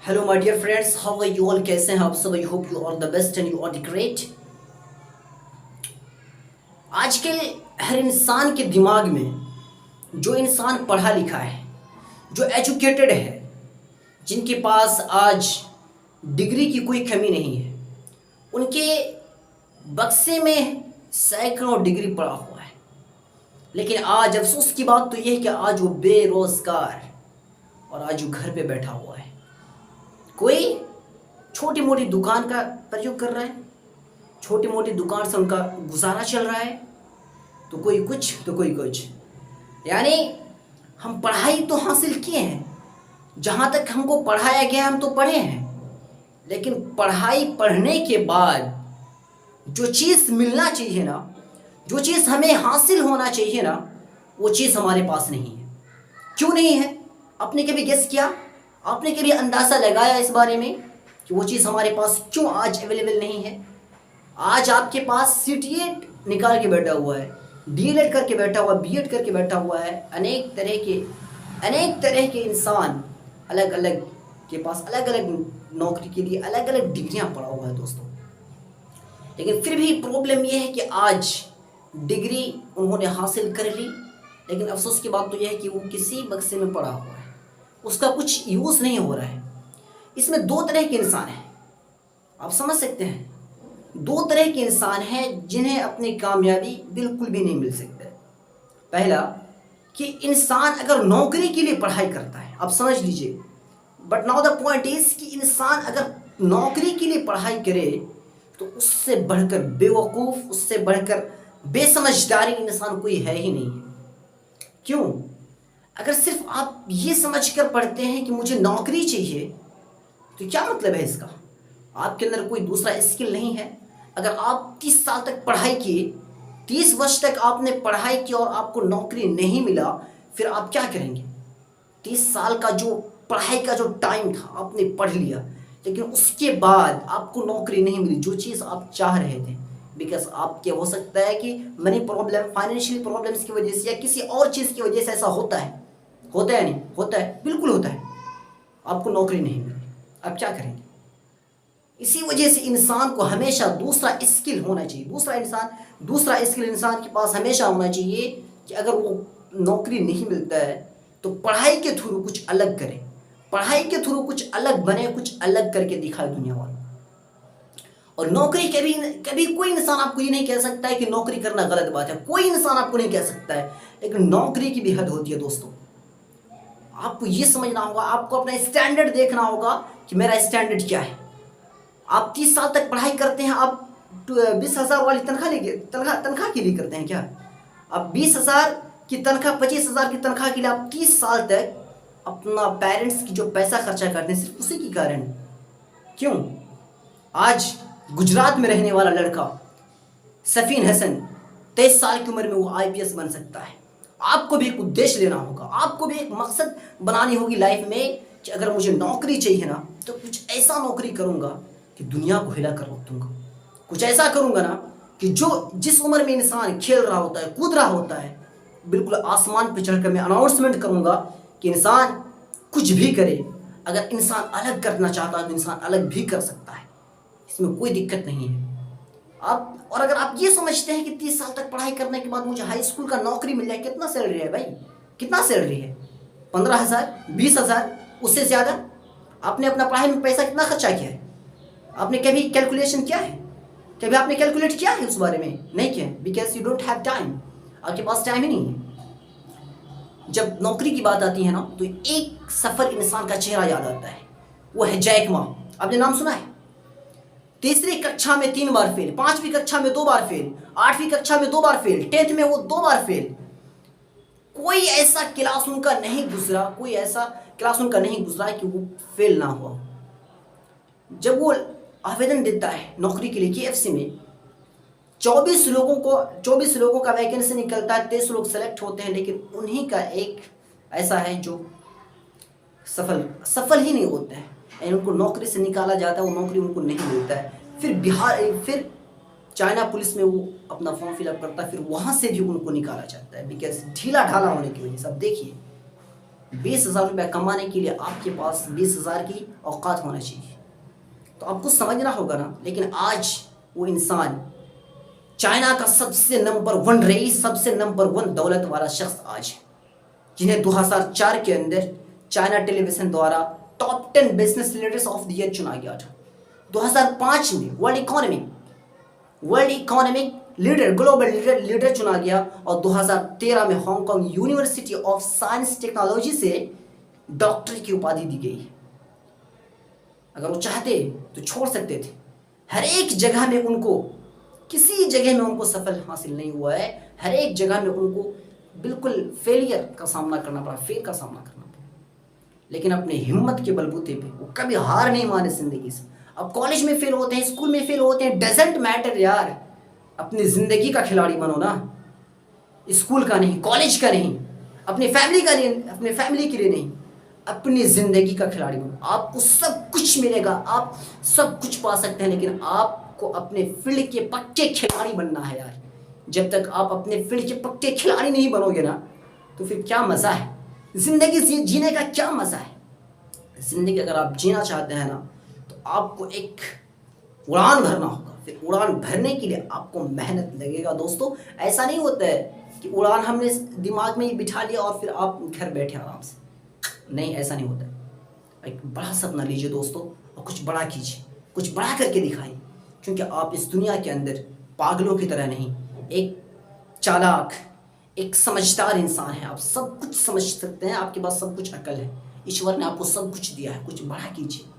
Hello my dear friends, how are you all? कैसे हैं आप सब? I hope you are the best and you are the great. आज के हर इंसान के दिमाग में जो इंसान पढ़ा लिखा है, जो एजुकेटेड है, जिनके पास आज डिग्री की कोई कमी नहीं है, उनके बक्से में सैकड़ों डिग्री पड़ा हुआ है। लेकिन आज अफसोस की बात तो यह है कि आज वो बेरोजगार और आज वो घर पे बैठा हुआ है। कोई छोटी मोटी दुकान का प्रयोग कर रहा है, छोटी मोटी दुकान से उनका गुजारा चल रहा है, तो कोई कुछ तो कोई कुछ। यानी हम पढ़ाई तो हासिल किए हैं, जहाँ तक हमको पढ़ाया गया हम तो पढ़े हैं, लेकिन पढ़ाई पढ़ने के बाद जो चीज़ मिलना चाहिए ना, जो चीज़ हमें हासिल होना चाहिए ना, वो चीज़ हमारे पास नहीं है। क्यों नहीं है? आपने कभी गेस किया? आपने कभी अंदाज़ा लगाया इस बारे में कि वो चीज़ हमारे पास क्यों आज अवेलेबल नहीं है? आज आपके पास सीटीएट निकाल के बैठा हुआ है, डीएलएड करके बैठा हुआ है, बीएड करके बैठा हुआ है, अनेक तरह के इंसान अलग अलग के पास अलग अलग नौकरी के लिए अलग अलग डिग्रियां पढ़ा हुआ है दोस्तों। लेकिन फिर भी प्रॉब्लम यह है कि आज डिग्री उन्होंने हासिल कर ली, लेकिन अफसोस की बात तो यह है कि वो किसी बक्से में पड़ा हुआ है, उसका कुछ यूज़ नहीं हो रहा है। इसमें दो तरह के इंसान हैं, आप समझ सकते हैं। दो तरह के इंसान हैं जिन्हें अपनी कामयाबी बिल्कुल भी नहीं मिल सकती। पहला कि इंसान अगर नौकरी के लिए पढ़ाई करता है, आप समझ लीजिए, but now the point is कि इंसान अगर नौकरी के लिए पढ़ाई करे तो उससे बढ़कर बेवकूफ़, उससे बढ़कर बेसमझदारी इंसान कोई है ही नहीं। क्यों? अगर सिर्फ आप ये समझ कर पढ़ते हैं कि मुझे नौकरी चाहिए, तो क्या मतलब है इसका? आपके अंदर कोई दूसरा स्किल नहीं है। अगर आप 30 साल तक पढ़ाई किए, 30 वर्ष तक आपने पढ़ाई की और आपको नौकरी नहीं मिला, फिर आप क्या करेंगे? 30 साल का जो पढ़ाई का जो टाइम था आपने पढ़ लिया, लेकिन उसके बाद आपको नौकरी नहीं मिली जो चीज़ आप चाह रहे थे, बिकॉज आपके हो सकता है कि मनी प्रॉब्लम, फाइनेंशियल प्रॉब्लम्स की वजह से या किसी और चीज़ की वजह से ऐसा होता है। होता है नहीं? होता है, बिल्कुल होता है। आपको नौकरी नहीं मिली, आप क्या करेंगे? इसी वजह से इंसान को हमेशा दूसरा स्किल होना चाहिए। दूसरा स्किल इंसान के पास हमेशा होना चाहिए कि अगर वो नौकरी नहीं मिलता है तो पढ़ाई के थ्रू कुछ अलग करे, पढ़ाई के थ्रू कुछ अलग बने, कुछ अलग करके दिखाए दुनिया वालों। और नौकरी कभी कभी कोई इंसान आपको ये नहीं कह सकता है कि नौकरी करना गलत बात है, कोई इंसान आपको नहीं कह सकता है, लेकिन नौकरी की भी हद होती है दोस्तों। आपको ये समझना होगा, आपको अपना स्टैंडर्ड देखना होगा कि मेरा स्टैंडर्ड क्या है। आप 30 साल तक पढ़ाई करते हैं, आप 20,000 वाली तनख्वाह के लिए करते हैं क्या? आप 20,000 की तनख्वाह, 25,000 की तनख्वाह के लिए आप 30 साल तक अपना पेरेंट्स की जो पैसा खर्चा करते हैं सिर्फ उसी के कारण। क्यों? आज गुजरात में रहने वाला लड़का सफीन हसन 23 साल की उम्र में वो आईपीएस बन सकता है। आपको भी एक उद्देश्य लेना होगा, आपको भी एक मकसद बनानी होगी लाइफ में कि अगर मुझे नौकरी चाहिए ना, तो कुछ ऐसा नौकरी करूंगा कि दुनिया को हिला कर रख दूंगा। कुछ ऐसा करूंगा ना कि जो जिस उम्र में इंसान खेल रहा होता है, कूद रहा होता है, बिल्कुल आसमान पर चढ़कर मैं अनाउंसमेंट करूंगा कि इंसान कुछ भी करे, अगर इंसान अलग करना चाहता है तो इंसान अलग भी कर सकता है, इसमें कोई दिक्कत नहीं है। आप और अगर आप ये समझते हैं कि 30 साल तक पढ़ाई करने के बाद मुझे हाई स्कूल का नौकरी मिल जाए, कितना सैलरी है भाई? कितना सैलरी है? 15,000, 20,000, उससे ज़्यादा? आपने अपना पढ़ाई में पैसा कितना खर्चा किया है? आपने कभी कैलकुलेशन किया है? कभी आपने कैलकुलेट किया है उस बारे में? नहीं किया, because you don't have time, आपके पास टाइम ही नहीं है। जब नौकरी की बात आती है ना, तो एक सफल इंसान का चेहरा याद आता है, वो है जैक मा। आपने नाम सुना है? तीसरी कक्षा में 3 बार फेल, 5वीं कक्षा में 2 बार फेल, 8वीं कक्षा में 2 बार फेल, 10th में वो 2 बार फेल। कोई ऐसा क्लास उनका नहीं गुजरा कि वो फेल ना हुआ। जब वो आवेदन देता है नौकरी के लिए केएफसी में, 24 लोगों का वैकेंसी निकलता है, 23 लोग सेलेक्ट होते हैं, लेकिन उन्हीं का एक ऐसा है जो सफल ही नहीं होता है, उनको नौकरी से निकाला जाता है, वो नौकरी उनको नहीं मिलता है। फिर चाइना पुलिस में वो अपना फॉर्म फिलअप करता है, फिर वहाँ से भी उनको निकाला जाता है, बिकॉज ढीला ढाला होने की वजह से। अब देखिए, 20,000 रुपये कमाने के लिए आपके पास 20,000 की औकात होना चाहिए। तो आपको समझना होगा ना। लेकिन आज वो इंसान चाइना का सबसे नंबर 1 रईस, सबसे नंबर 1 दौलत वाला शख्स आज है, जिन्हें 2004 के अंदर चाइना टेलीविजन द्वारा top 10 business leaders of the year चुना गया था। 2005 में world economic leader, global leader चुना गया। और 2013 में Hong Kong university of science technology से डॉक्टर की उपाधि दी गई। अगर वो चाहते तो छोड़ सकते थे। हर एक जगह में उनको, किसी जगह में उनको सफल हासिल नहीं हुआ है। हर एक जगह में उनको बिल्कुल फेलियर का सामना करना पड़ा, फेल का सामना करना पड़ा। लेकिन अपने हिम्मत के बलबूते पे वो कभी हार नहीं माने जिंदगी से। अब कॉलेज में फेल होते हैं, स्कूल में फेल होते हैं, डजेंट मैटर यार। अपनी जिंदगी का खिलाड़ी बनो ना, स्कूल का नहीं, कॉलेज का नहीं, अपनी फैमिली का नहीं, अपने फैमिली के लिए नहीं, अपनी जिंदगी का खिलाड़ी बनो। आपको सब कुछ मिलेगा, आप सब कुछ पा सकते हैं, लेकिन आपको अपने फील्ड के पक्के खिलाड़ी बनना है यार। जब तक आप अपने फील्ड के पक्के खिलाड़ी नहीं बनोगे ना, तो फिर क्या मज़ा है जिंदगी जीने का, क्या मज़ा है जिंदगी। अगर आप जीना चाहते हैं ना, तो आपको एक उड़ान भरना होगा। फिर उड़ान भरने के लिए आपको मेहनत लगेगा दोस्तों। ऐसा नहीं होता है कि उड़ान हमने दिमाग में ही बिठा लिया और फिर आप घर बैठे आराम से, नहीं, ऐसा नहीं होता है। एक बड़ा सपना लीजिए दोस्तों और कुछ बड़ा कीजिए, कुछ बड़ा करके दिखाइए। क्योंकि आप इस दुनिया के अंदर पागलों की तरह नहीं, एक चालाक, एक समझदार इंसान है। आप सब कुछ समझ सकते हैं, आपके पास सब कुछ अकल है। ईश्वर ने आपको सब कुछ दिया है, कुछ बड़ा कीजिए।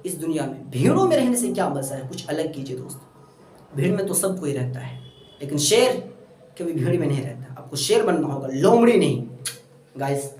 इस दुनिया में भीड़ों में रहने से क्या मजा है, कुछ अलग कीजिए दोस्तों। भीड़ में तो सब कोई रहता है, लेकिन शेर कभी भीड़ में नहीं रहता। आपको शेर बनना होगा, लोमड़ी नहीं गाइस।